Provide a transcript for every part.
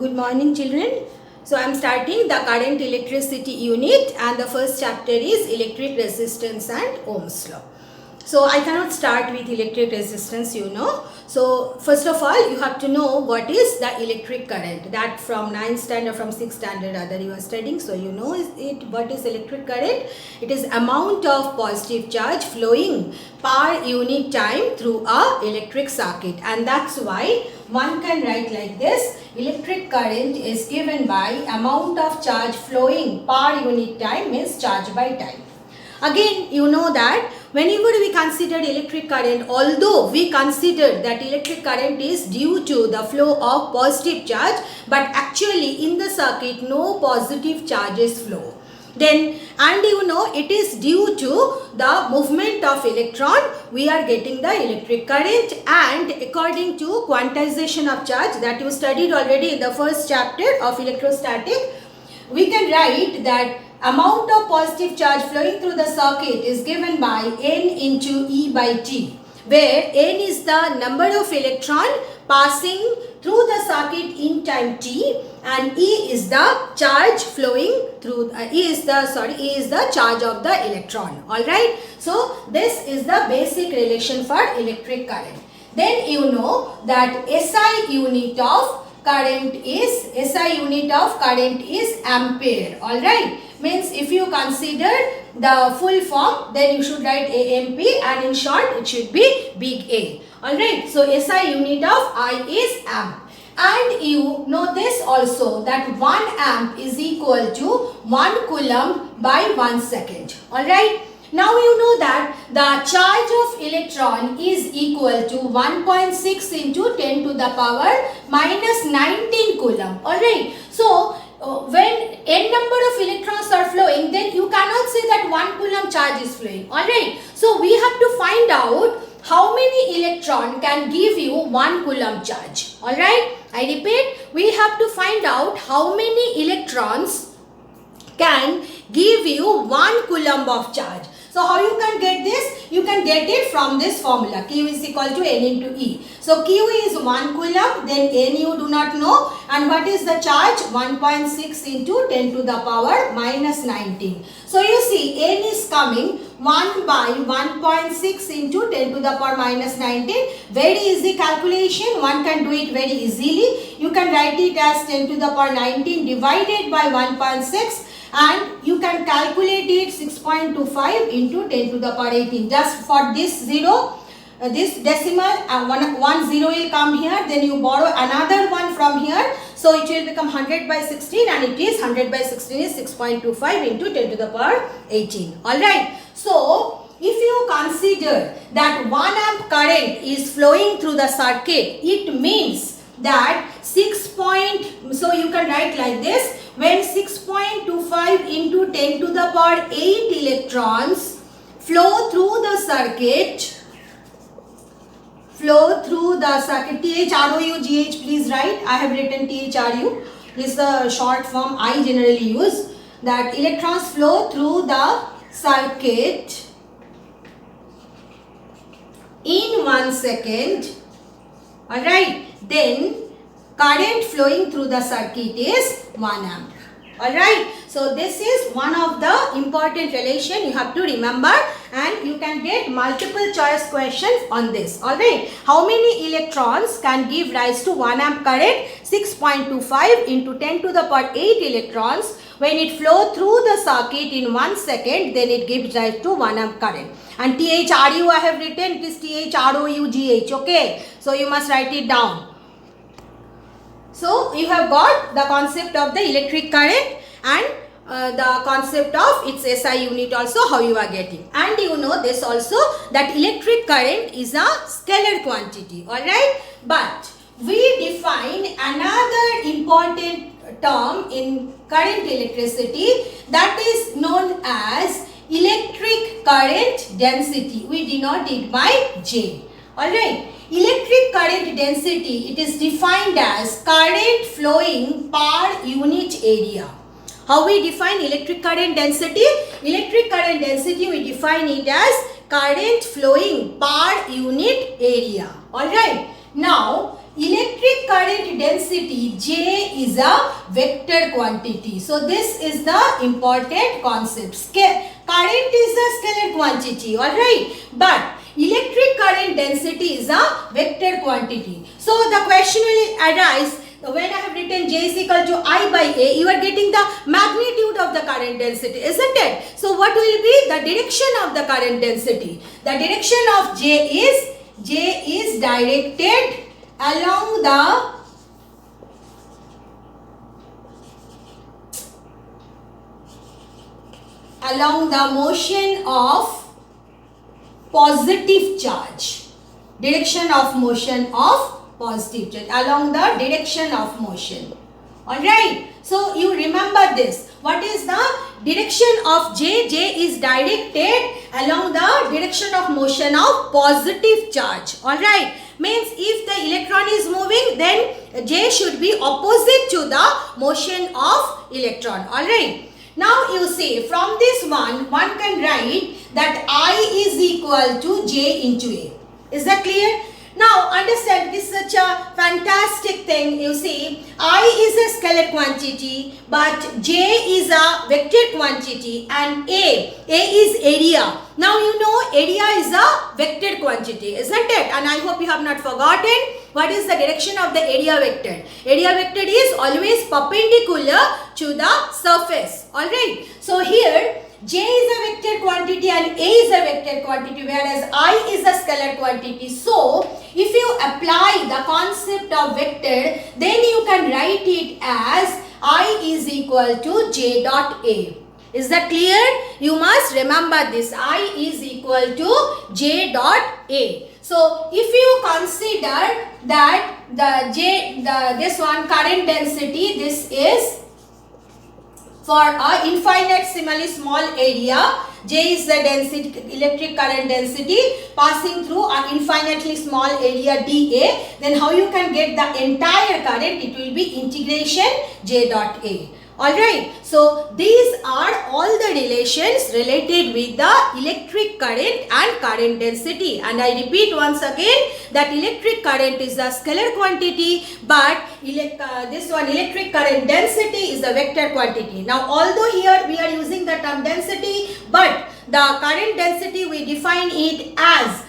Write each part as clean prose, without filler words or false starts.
Good morning, children. So I am starting the current electricity unit, and the first chapter is electric resistance and Ohm's law. So I cannot start with electric resistance, So first of all, you have to know what is the electric current. That from 9th standard, from 6th standard rather you are studying. So you know what is electric current. It is amount of positive charge flowing per unit time through a electric circuit. And that's why one can write like this: electric current is given by amount of charge flowing per unit time, means charge by time. Again, you know that whenever we consider electric current, although we consider that electric current is due to the flow of positive charge, but actually in the circuit no positive charges flow. Then, and it is due to the movement of electron, we are getting the electric current. And according to quantization of charge that you studied already in the first chapter of electrostatic, we can write that amount of positive charge flowing through the circuit is given by N into E by T, where N is the number of electron passing through the circuit in time T, and E is the charge flowing through, E is the charge of the electron. Alright, so this is the basic relation for electric current. Then you know that SI unit of current is ampere. Alright, means if you consider the full form, then you should write AMP, and in short it should be big A. Alright, so SI unit of I is amp. And you know this also, that 1 amp is equal to 1 coulomb by 1 second. Alright, now you know that the charge of electron is equal to 1.6 into 10 to the power minus 19 coulomb. Alright, so when n number of electrons are flowing, then you cannot say that 1 coulomb charge is flowing. Alright, so we have to find out how many electron can give you 1 coulomb charge. Alright, I repeat, we have to find out how many electrons can give you 1 coulomb of charge. So how you can get this? You can get it from this formula. Q is equal to N into E. So Q is 1 coulomb, then N you do not know. And what is the charge? 1.6 into 10 to the power minus 19. So you see N is coming 1 by 1.6 into 10 to the power minus 19. Very easy calculation. One can do it very easily. You can write it as 10 to the power 19 divided by 1.6. And you can calculate it 6.25 into 10 to the power 18. Just for this zero, this decimal, one zero will come here. Then you borrow another one from here. So it will become 100 by 16, and it is 100 by 16 is 6.25 into 10 to the power 18. Alright. So if you consider that 1 amp current is flowing through the circuit, it means that so you can write like this: when 6.25 into 10 to the power 8 electrons flow through the circuit, THROUGH, please write. I have written THRU. This is the short form I generally use. That electrons flow through the circuit in 1 second. Alright, then current flowing through the circuit is 1 amp. Alright, so this is one of the important relation you have to remember, and you can get multiple choice questions on this. Alright, how many electrons can give rise to 1 amp current? 6.25 into 10 to the power 8 electrons. When it flow through the circuit in 1 second, then it gives rise to 1 amp current. And THRU I have written, it is THROUGH. Okay, so you must write it down. So you have got the concept of the electric current and the concept of its SI unit also, how you are getting. And you know this also, that electric current is a scalar quantity. Alright, but we define another important term in current electricity, that is known as electric current density. We denote it by J. Alright, electric current density, it is defined as current flowing per unit area. How we define electric current density? Electric current density, we define it as current flowing per unit area. Alright, now electric current density J is a vector quantity. So this is the important concept. Current is a scalar quantity, alright, but electric current density is a vector quantity. So the question will arise, when I have written J is equal to I by A, you are getting the magnitude of the current density, isn't it? So what will be the direction of the current density? The direction of J is directed along the motion of positive charge. Direction of motion of positive charge, along the direction of motion. Alright, so you remember this. What is the direction of J? J is directed along the direction of motion of positive charge. Alright, means if the electron is moving, then J should be opposite to the motion of electron. Alright, now you see from this one can write that I is equal to J into A. Is that clear? Now understand, this is such a fantastic thing. You see, I is a scalar quantity, but J is a vector quantity, and A is area. Now you know area is a vector quantity, isn't it? And I hope you have not forgotten what is the direction of the area vector. Area vector is always perpendicular to the surface. Alright, so here J is a vector quantity and A is a vector quantity, whereas I is a scalar quantity. So, if you apply the concept of vector, then you can write it as I is equal to J dot A. Is that clear? You must remember this. I is equal to J dot A. So, if you consider that this one current density, this is for a infinitesimally small area. J is the density, electric current density passing through an infinitely small area dA. Then how you can get the entire current? It will be integration J dot A. Alright, so these are all the relations related with the electric current and current density. And I repeat once again that electric current is a scalar quantity, but this one electric current density is a vector quantity. Now although here we are using the term density, but the current density we define it as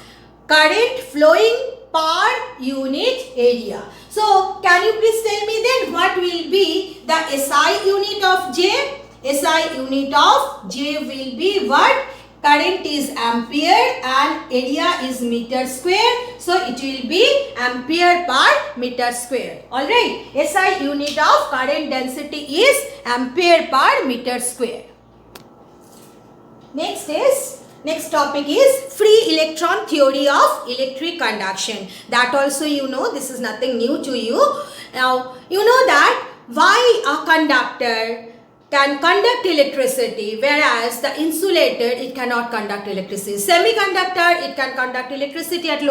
current flowing per unit area. So, can you please tell me then what will be the SI unit of J? SI unit of J will be what? Current is ampere and area is meter square. So, it will be ampere per meter square. Alright. SI unit of current density is ampere per meter square. Next topic is free electron theory of electric conduction. That also you know, this is nothing new to you. Now, you know that why a conductor can conduct electricity, whereas the insulator, it cannot conduct electricity. Semiconductor, it can conduct electricity at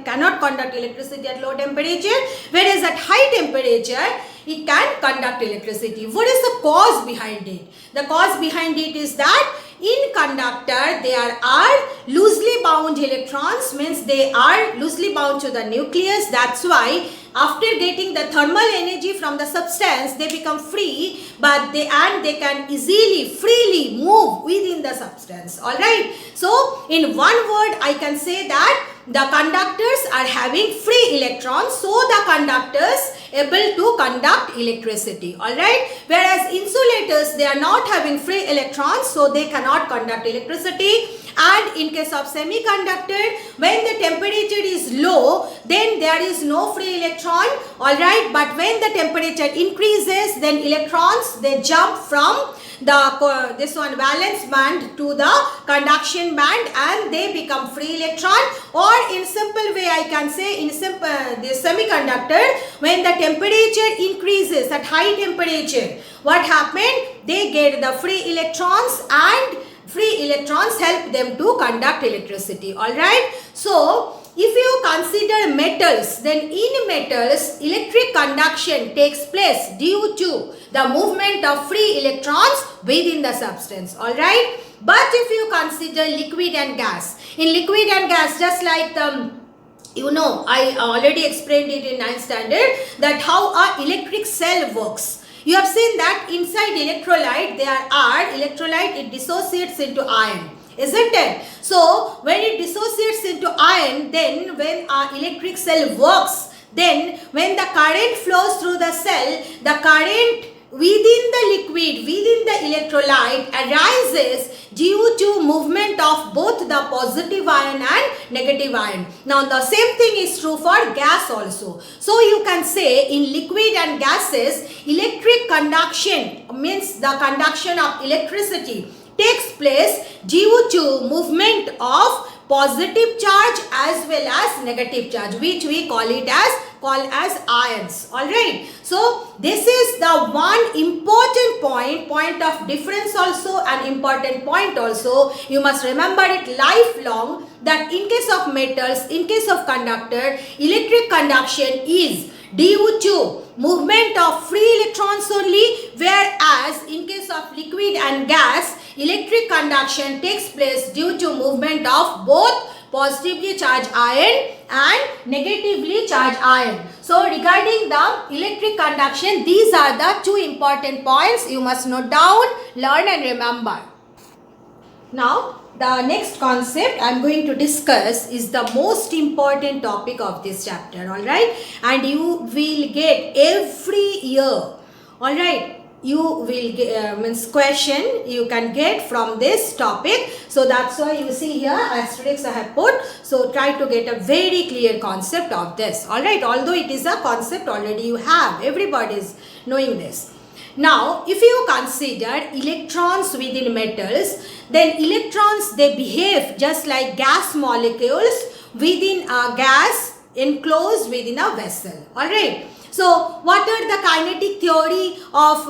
cannot conduct electricity at low temperature, whereas at high temperature, it can conduct electricity. What is the cause behind it? The cause behind it is that in conductor, there are loosely bound electrons, means they are loosely bound to the nucleus. That's why after getting the thermal energy from the substance, they become free, but they can easily, freely move within the substance. Alright. So, in one word, I can say that the conductors are having free electrons, so the conductors able to conduct electricity. Alright. Whereas insulators, they are not having free electrons, so they cannot conduct electricity. And in case of semiconductor, when the temperature is low, then there is no free electron. Alright. But when the temperature increases, then electrons, they jump from the this one valence band to the conduction band and they become free electron. Or in simple way I can say, in simple this semiconductor, when the temperature increases at high temperature, what happened? They get the free electrons and free electrons help them to conduct electricity. Alright. So, if you consider metals, then in metals, electric conduction takes place due to the movement of free electrons within the substance. Alright. But if you consider liquid and gas, in liquid and gas, just like the You know, I already explained it in 9th standard that how a electric cell works. You have seen that inside electrolyte there are electrolyte, it dissociates into ion, isn't it? So when it dissociates into ion, then when our electric cell works, then when the current flows through the cell, the current within the liquid, within the electrolyte arises due to movement of both the positive ion and negative ion. Now the same thing is true for gas also. So you can say in liquid and gases, electric conduction means the conduction of electricity takes place due to movement of positive charge as well as negative charge, which we call as ions. All right, so this is the one important point of difference also, an important point also. You must remember it lifelong, that in case of metals, in case of conductor, electric conduction is due to movement of free electrons only, whereas in case of liquid and gas, electric conduction takes place due to movement of both positively charged ion and negatively charged ion. So regarding the electric conduction, these are the two important points you must note down, learn and remember. Now the next concept I am going to discuss is the most important topic of this chapter, alright, and you will get every year, alright, you will get means question you can get from this topic. So that's why you see here asterisks I have put. So try to get a very clear concept of this, alright, although it is a concept already you have, everybody is knowing this. Now, if you consider electrons within metals, then electrons, they behave just like gas molecules within a gas enclosed within a vessel. Alright. So, what are the kinetic theory of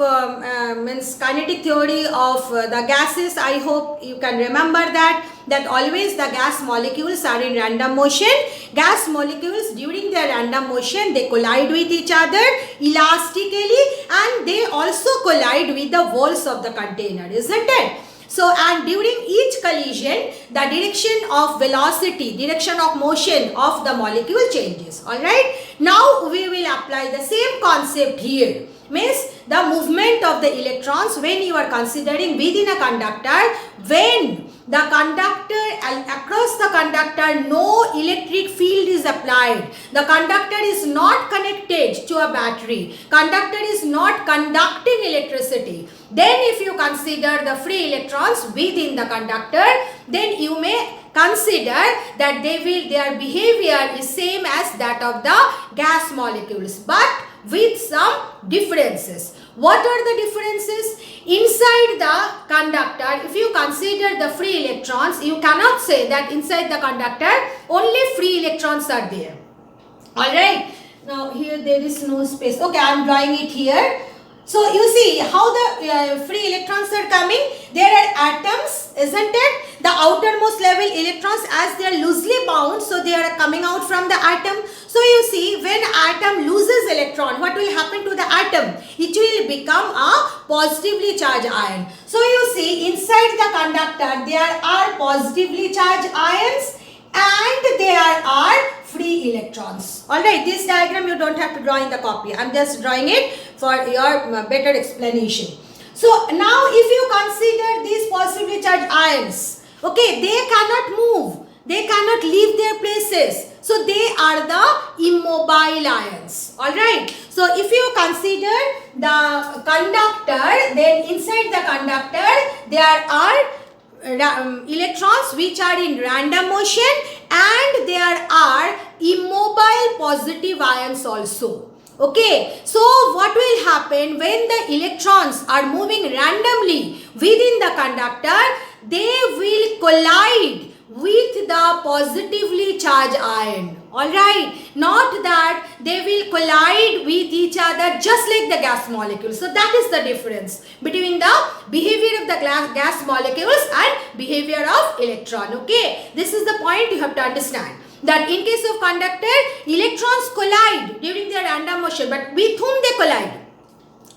the gases? I hope you can remember that always the gas molecules are in random motion. Gas molecules during their random motion, they collide with each other elastically, and they also collide with the walls of the container, isn't it? So, and during each collision, the direction of velocity, direction of motion of the molecule changes. Alright. Now, we will apply the same concept here. Means the movement of the electrons when you are considering within a conductor, when the conductor, across the conductor no electric field is applied, the conductor is not connected to a battery, conductor is not conducting electricity, then if you consider the free electrons within the conductor, then you may consider that their behavior is same as that of the gas molecules, but with some differences. What are the differences? Inside the conductor, if you consider the free electrons, you cannot say that inside the conductor only free electrons are there. Alright. Now here there is no space. Okay, I am drawing it here. So you see how the free electrons are coming. There are atoms, isn't it? The outermost level electrons, as they are loosely bound, so they are coming out from the atom. So you see, when atom loses electron, what will happen to the atom? It will become a positively charged ion. So you see, inside the conductor there are positively charged ions and there are free electrons. Alright, this diagram you don't have to draw in the copy. I am just drawing it for your better explanation. So now if you consider these positively charged ions, okay, they cannot move, they cannot leave their places. So they are the immobile ions. Alright. So if you consider the conductor, then inside the conductor there are electrons which are in random motion and there are immobile positive ions also. Okay, so what will happen when the electrons are moving randomly within the conductor? They will collide with the positively charged ion. Alright, not that they will collide with each other just like the gas molecules. So that is the difference between the behavior of the gas molecules and behavior of electron. Okay, this is the point you have to understand. That in case of conductor, electrons collide during their random motion, but with whom they collide?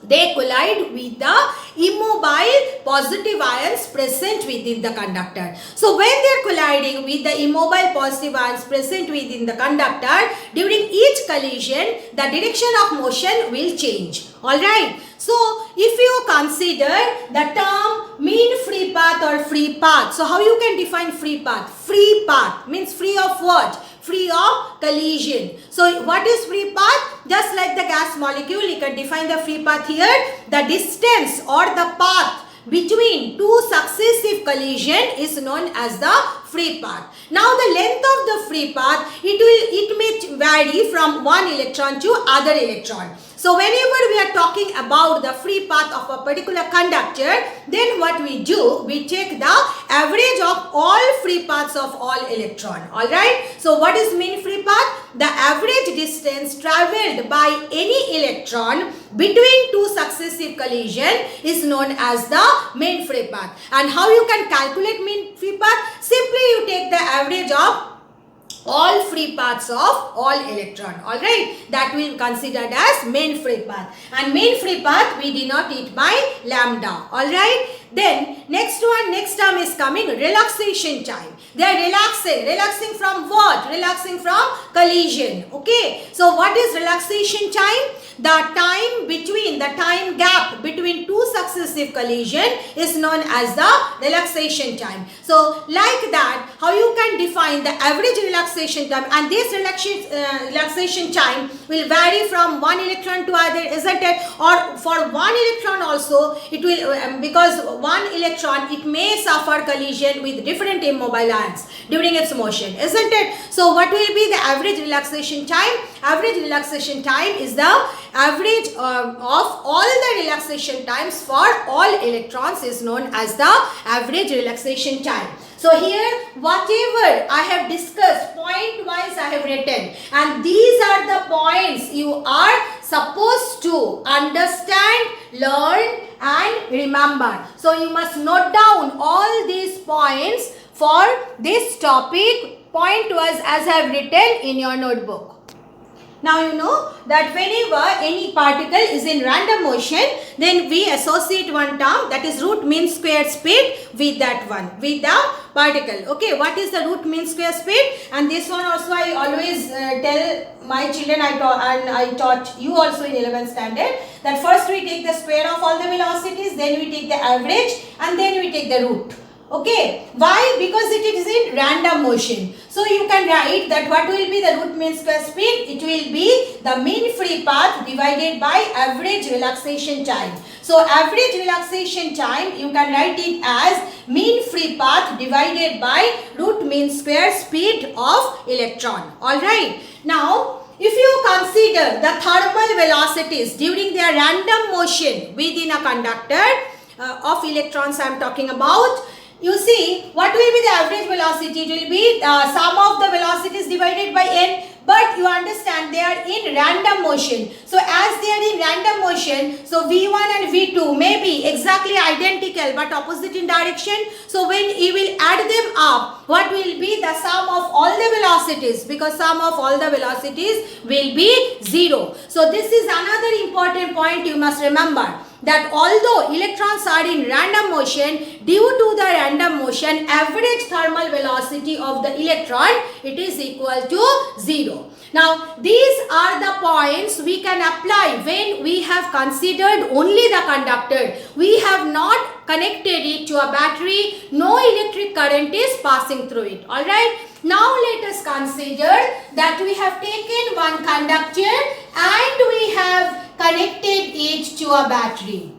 they collide with the immobile positive ions present within the conductor. So when they are colliding with the immobile positive ions present within the conductor, during each collision, the direction of motion will change. Alright. So if you consider the term mean free path or free path, so how you can define free path? Free path means free of what? Free of collision. So what is free path? Just like the gas molecule, you can define the free path here. The distance or the path between two successive collision is known as the free path. Now the length of the free path, it may vary from one electron to other electron. So whenever we are talking about the free path of a particular conductor, then what we do, we take the average of all free paths of all electron. Alright. So what is mean free path? The average distance travelled by any electron between two successive collision is known as the mean free path. And how you can calculate mean free path? Simply you take the average of all free paths of all electron. Alright, that we considered as mean free path. And mean free path we denote it by lambda. Alright, then next term is coming relaxation time. They are relaxing from what? Relaxing from collision. Okay, so what is relaxation time? The time gap between two successive collision is known as the relaxation time. So like that, how you can define the average relaxation time, and this relaxation time will vary from one electron to other, isn't it? Or for one electron also, it will because one electron, it may suffer collision with different immobile ions during its motion, isn't it? So what will be the average relaxation time? Average relaxation time is the average of all the relaxation times for all electrons is known as the average relaxation time. So here whatever I have discussed, point wise I have written, and these are the points you are supposed to understand, learn and remember. So you must note down all these points for this topic point wise as I have written in your notebook. Now you know that whenever any particle is in random motion, then we associate one term, that is root mean square speed, with that one, with the particle. Okay, what is the root mean square speed? And this one also I always tell my children, I taught you also in 11th standard, that first we take the square of all the velocities, then we take the average, and then we take the root. Okay, why? Because it is in random motion. So you can write that what will be the root mean square speed? It will be the mean free path divided by average relaxation time. So average relaxation time, you can write it as mean free path divided by root mean square speed of electron. Alright. Now, if you consider the thermal velocities during their random motion within a conductor of electrons I am talking about, you see, what will be the average velocity? It will be sum of the velocities divided by n. But you understand they are in random motion. So as they are in random motion, so V1 and V2 may be exactly identical but opposite in direction. So when you will add them up, what will be the sum of all the velocities? Because sum of all the velocities will be 0. So this is another important point you must remember, that although electrons are in random motion, due to the random motion, average thermal velocity of the electron, it is equal to 0. Now, these are the points we can apply when we have considered only the conductor. We have not connected it to a battery. No electric current is passing through it. Alright. Now, let us consider that we have taken one conductor and we have connected it to a battery.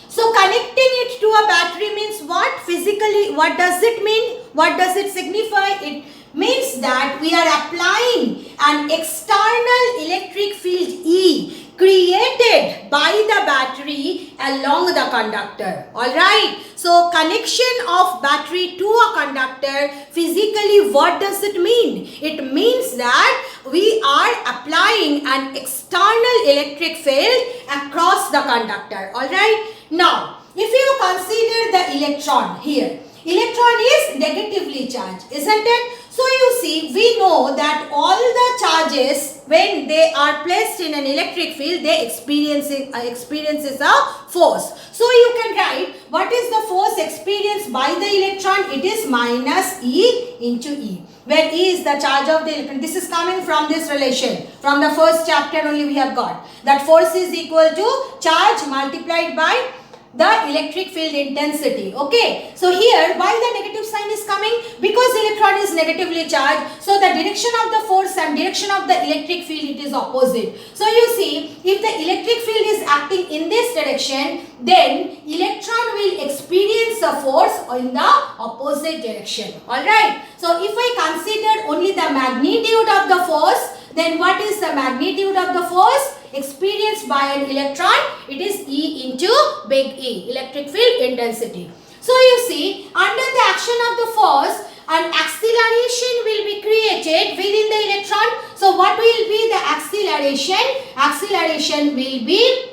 So connecting it to a battery means what? Physically, what does it mean? What does it signify? It means that we are applying an external electric field E created by the battery along the conductor. Alright. So connection of battery to a conductor, physically what does it mean? It means that we are applying an external electric field across the conductor. Alright. Now, if you consider the electron here, electron is negatively charged, isn't it? So you see, we know that all the charges, when they are placed in an electric field, they experiences a force. So you can write what is the force experienced by the electron. It is minus E into E, where E is the charge of the electron. This is coming from this relation. From the first chapter only we have got that force is equal to charge multiplied by the electric field intensity. Okay, so here why the negative sign is coming? Because electron is negatively charged, so the direction of the force and direction of the electric field, it is opposite. So you see, if the electric field is acting in this direction, then electron will experience a force in the opposite direction. Alright, so if I consider only the magnitude of the force, then what is the magnitude of the force experienced by an electron? It is E into big E, electric field intensity. So you see, under the action of the force, an acceleration will be created within the electron. So what will be the acceleration? Acceleration will be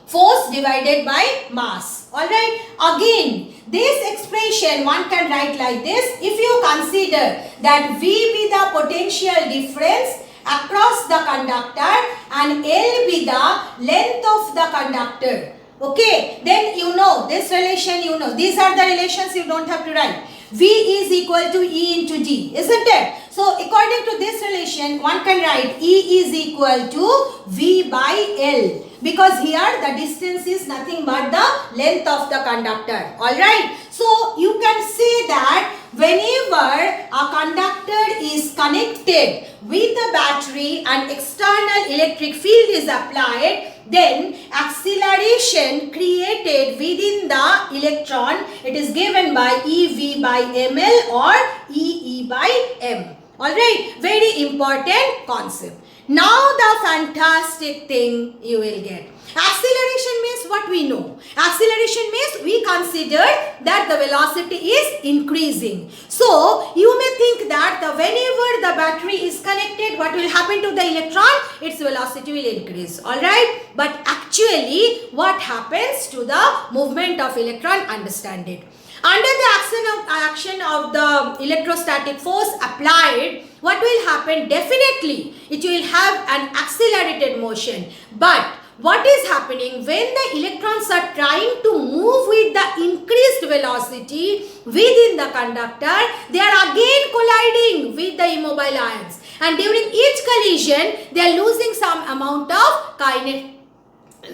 force divided by mass. Alright, again this expression one can write like this. If you consider that V be the potential difference across the conductor and L be the length of the conductor, okay, then you know this relation, you know these are the relations, you don't have to write. V is equal to E into G, isn't it? So according to this relation, one can write E is equal to V by L, because here the distance is nothing but the length of the conductor. Alright, so you can say that whenever a conductor is connected with the battery and external electric field is applied, then acceleration created within the electron, it is given by EV by ml or EE by m. Alright, very important concept. Now the fantastic thing you will get. Acceleration means what we know. Acceleration means we consider that the velocity is increasing. So you may think that whenever the battery is connected, what will happen to the electron? Its velocity will increase. Alright, but actually what happens to the movement of electron? Understand it. Under the action of the electrostatic force applied, what will happen? Definitely, it will have an accelerated motion. But what is happening when the electrons are trying to move with the increased velocity within the conductor? They are again colliding with the immobile ions. And during each collision, they are losing some amount of kinetic.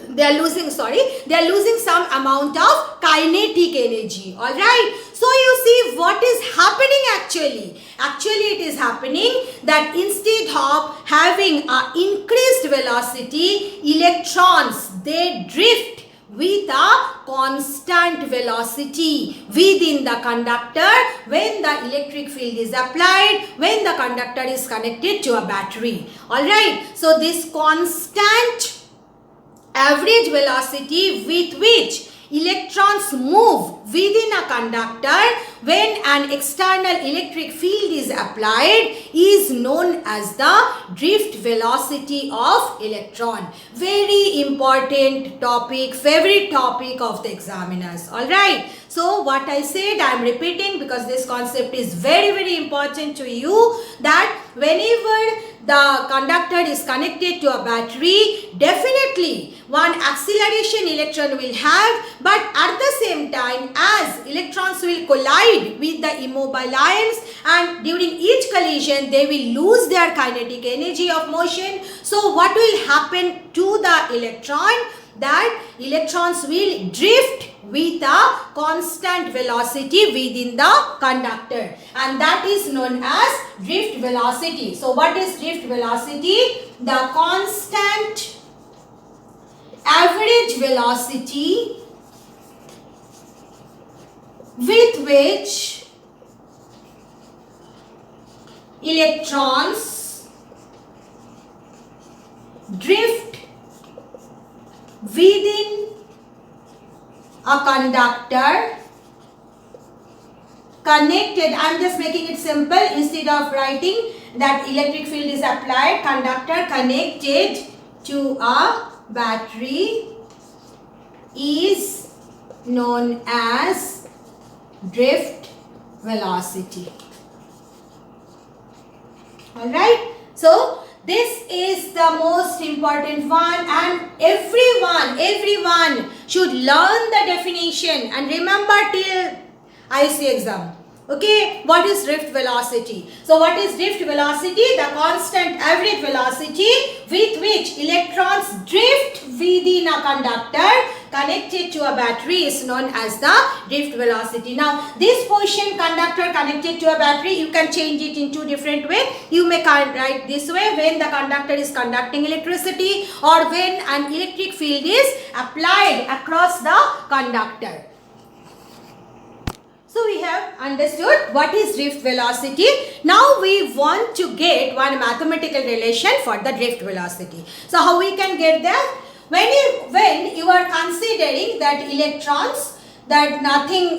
They are losing some amount of kinetic energy. Alright. So you see what is happening actually. Actually it is happening that instead of having an increased velocity, electrons, they drift with a constant velocity within the conductor when the electric field is applied, when the conductor is connected to a battery. Alright. So this constant average velocity with which electrons move within a conductor when an external electric field is applied is known as the drift velocity of electron. Very important topic, favorite topic of the examiners. Alright. So what I said, I am repeating because this concept is very, very important to you, that whenever the conductor is connected to a battery, definitely one acceleration electron will have, but at the same time as electrons will collide with the immobile ions, and during each collision they will lose their kinetic energy of motion. So what will happen to the electron? That electrons will drift with a constant velocity within the conductor, and that is known as drift velocity. So what is drift velocity? The constant average velocity with which electrons drift within a conductor connected. I am just making it simple. Instead of writing that electric field is applied, conductor connected to a battery is known as drift velocity. Alright, so this is the most important one, and everyone should learn the definition and remember till IC exam. Okay, what is drift velocity? So what is drift velocity? The constant average velocity with which electrons drift within a conductor connected to a battery is known as the drift velocity. Now this position conductor connected to a battery, you can change it in two different ways. You may write this way: when the conductor is conducting electricity, or when an electric field is applied across the conductor. So we have understood what is drift velocity. Now we want to get one mathematical relation for the drift velocity. So how we can get that? When you are considering that electrons, that nothing,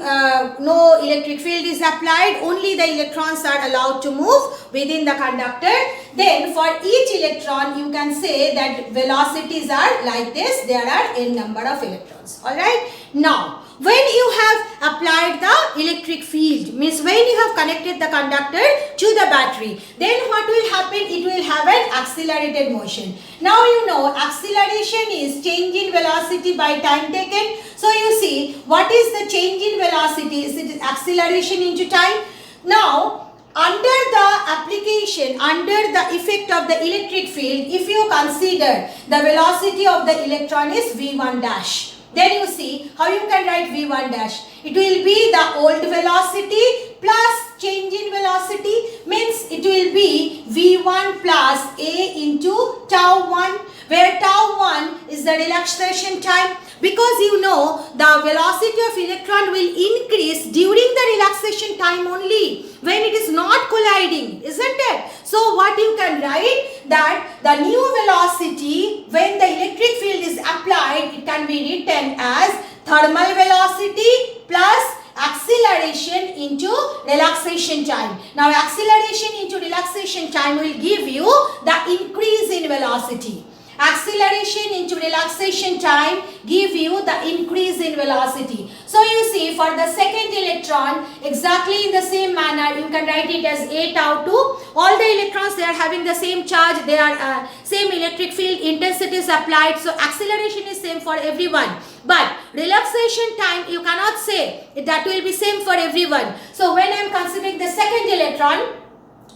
no electric field is applied, only the electrons are allowed to move within the conductor, then for each electron you can say that velocities are like this. There are n number of electrons. Alright. Now when you have applied the electric field, means when you have connected the conductor to the battery, then what will happen? It will have an accelerated motion. Now you know acceleration is change in velocity by time taken. So you see, what is the change in velocity? Is it acceleration into time? Now under the application, under the effect of the electric field, if you consider the velocity of the electron is v1 dash, then you see how you can write v1 dash. It will be the old velocity plus change in velocity, means it will be v1 plus a into tau 1, where tau 1 is the relaxation time, because you know the velocity of electron will increase during the relaxation time only, when it is not colliding, isn't it? So what you can write, that the new velocity when the electric field is applied, it can be written as thermal velocity plus acceleration into relaxation time. Now acceleration into relaxation time will give you the increase in velocity. Acceleration into relaxation time give you the increase in velocity. So you see, for the second electron, exactly in the same manner, you can write it as a tau 2. All the electrons, they are having the same charge, they are same electric field, intensity is applied, so acceleration is same for everyone. But relaxation time, you cannot say that will be same for everyone. So when I am considering the second electron,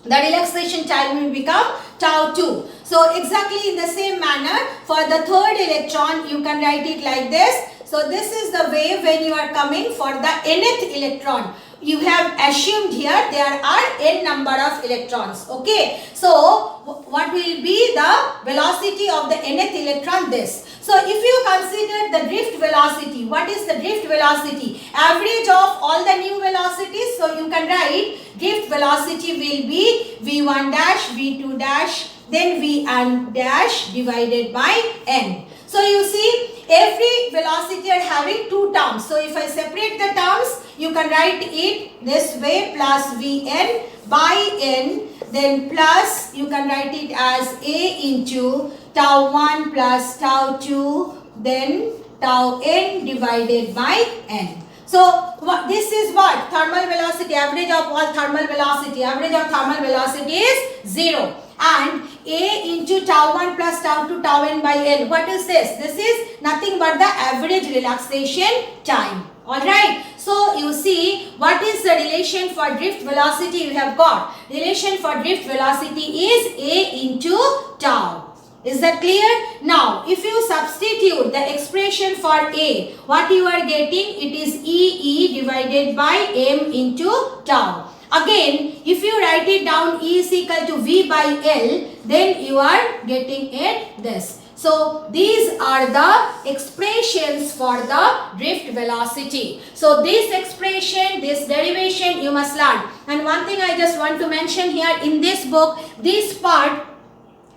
the relaxation time will become tau 2. So exactly in the same manner, for the third electron, you can write it like this. So this is the way when you are coming for the nth electron. You have assumed here there are n number of electrons. Okay. So what will be the velocity of the nth electron? This. So if you consider the drift velocity, what is the drift velocity? Average of all the new velocities. So you can write drift velocity will be v1 dash, v2 dash, then vn dash divided by n. So you see, every velocity are having two terms. So if I separate the terms, you can write it this way, plus vn by n, then plus you can write it as a into tau 1 plus tau 2, then tau n divided by n. So this is what? Thermal velocity, average of all thermal velocity. Average of thermal velocity is 0. And a into tau 1 plus tau 2 tau n by n. What is this? This is nothing but the average relaxation time. Alright. So you see, what is the relation for drift velocity you have got? Relation for drift velocity is a into tau. Is that clear? Now, if you substitute the expression for A, what you are getting? It is E divided by M into tau. Again, if you write it down, E is equal to V by L, then you are getting it this. So, these are the expressions for the drift velocity. So, this expression, this derivation you must learn. And one thing I just want to mention here in this book, this part,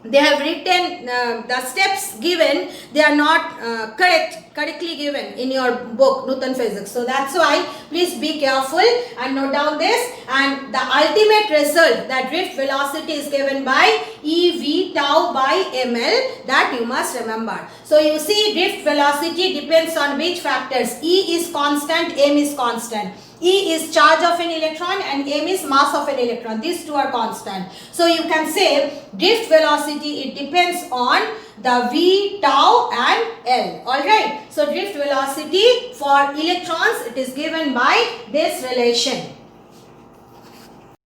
they have written the steps given, they are not correctly given in your book Newton Physics. So that's why please be careful and note down this. And the ultimate result, that drift velocity is given by EV tau by ml, that you must remember. So you see, drift velocity depends on which factors? E is constant, M is constant. E is charge of an electron and m is mass of an electron. These two are constant. So you can say drift velocity, it depends on the v, tau and L. Alright. So drift velocity for electrons, it is given by this relation.